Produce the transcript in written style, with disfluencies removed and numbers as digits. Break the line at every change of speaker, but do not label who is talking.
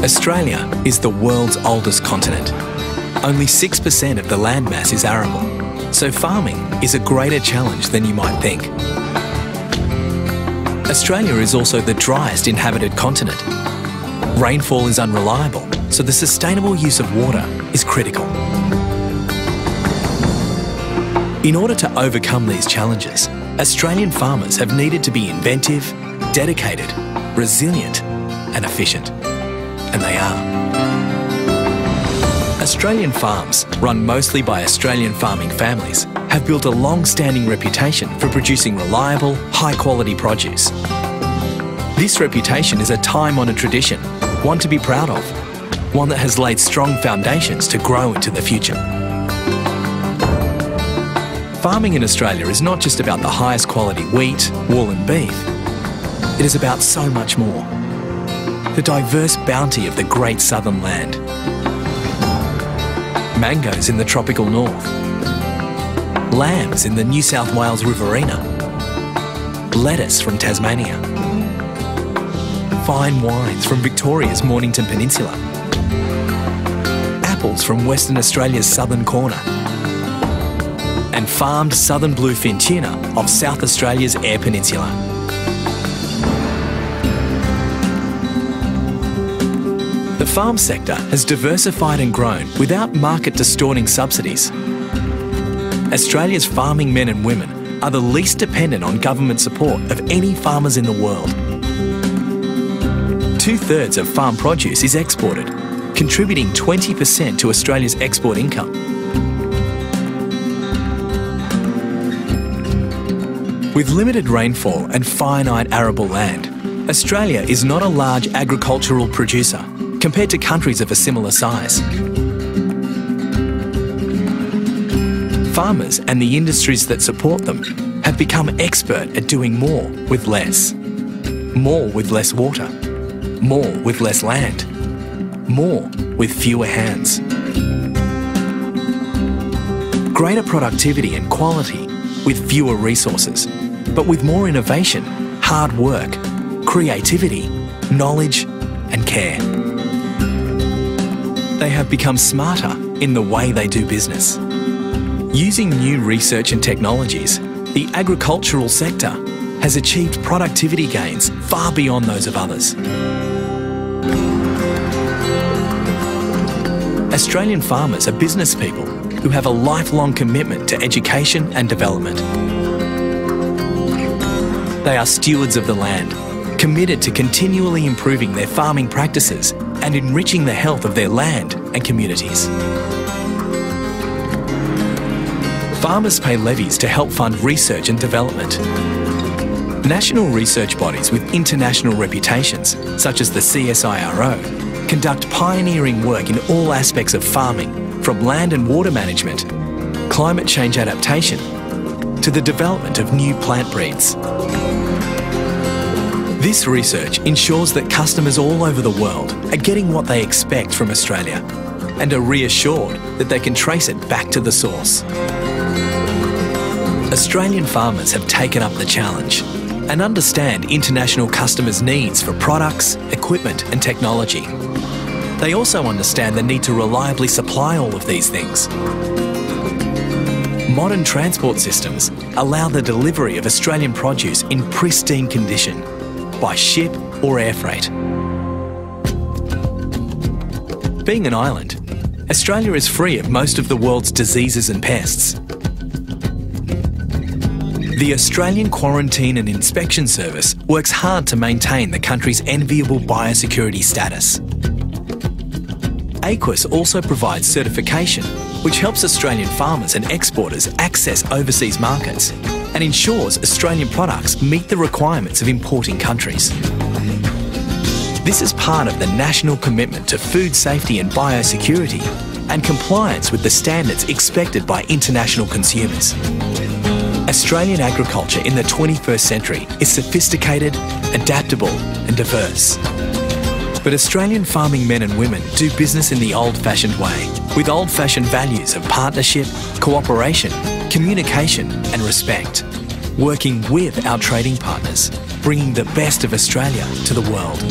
Australia is the world's oldest continent. Only 6% of the landmass is arable, so farming is a greater challenge than you might think. Australia is also the driest inhabited continent. Rainfall is unreliable, so the sustainable use of water is critical. In order to overcome these challenges, Australian farmers have needed to be inventive, dedicated, resilient and efficient. And they are. Australian farms, run mostly by Australian farming families, have built a long-standing reputation for producing reliable, high-quality produce. This reputation is a time-honoured tradition, one to be proud of, one that has laid strong foundations to grow into the future. Farming in Australia is not just about the highest quality wheat, wool and beef. It is about so much more. The diverse bounty of the great southern land. Mangoes in the tropical north. Lambs in the New South Wales Riverina. Lettuce from Tasmania. Fine wines from Victoria's Mornington Peninsula. Apples from Western Australia's southern corner. And farmed southern bluefin tuna of South Australia's Eyre Peninsula. The farm sector has diversified and grown without market-distorting subsidies. Australia's farming men and women are the least dependent on government support of any farmers in the world. 2/3 of farm produce is exported, contributing 20% to Australia's export income. With limited rainfall and finite arable land, Australia is not a large agricultural producer compared to countries of a similar size. Farmers and the industries that support them have become expert at doing more with less. More with less water. More with less land. More with fewer hands. Greater productivity and quality with fewer resources, but with more innovation, hard work, creativity, knowledge and care. They have become smarter in the way they do business. Using new research and technologies, the agricultural sector has achieved productivity gains far beyond those of others. Australian farmers are business people who have a lifelong commitment to education and development. They are stewards of the land, committed to continually improving their farming practices and enriching the health of their land and communities. Farmers pay levies to help fund research and development. National research bodies with international reputations, such as the CSIRO, conduct pioneering work in all aspects of farming, from land and water management, climate change adaptation, to the development of new plant breeds. This research ensures that customers all over the world are getting what they expect from Australia and are reassured that they can trace it back to the source. Australian farmers have taken up the challenge and understand international customers' needs for products, equipment and technology. They also understand the need to reliably supply all of these things. Modern transport systems allow the delivery of Australian produce in pristine condition by ship or air freight. Being an island, Australia is free of most of the world's diseases and pests. The Australian Quarantine and Inspection Service works hard to maintain the country's enviable biosecurity status. AQUIS also provides certification, which helps Australian farmers and exporters access overseas markets and ensures Australian products meet the requirements of importing countries. This is part of the national commitment to food safety and biosecurity and compliance with the standards expected by international consumers. Australian agriculture in the 21st century is sophisticated, adaptable and diverse. But Australian farming men and women do business in the old-fashioned way, with old-fashioned values of partnership, cooperation, communication and respect, working with our trading partners, bringing the best of Australia to the world.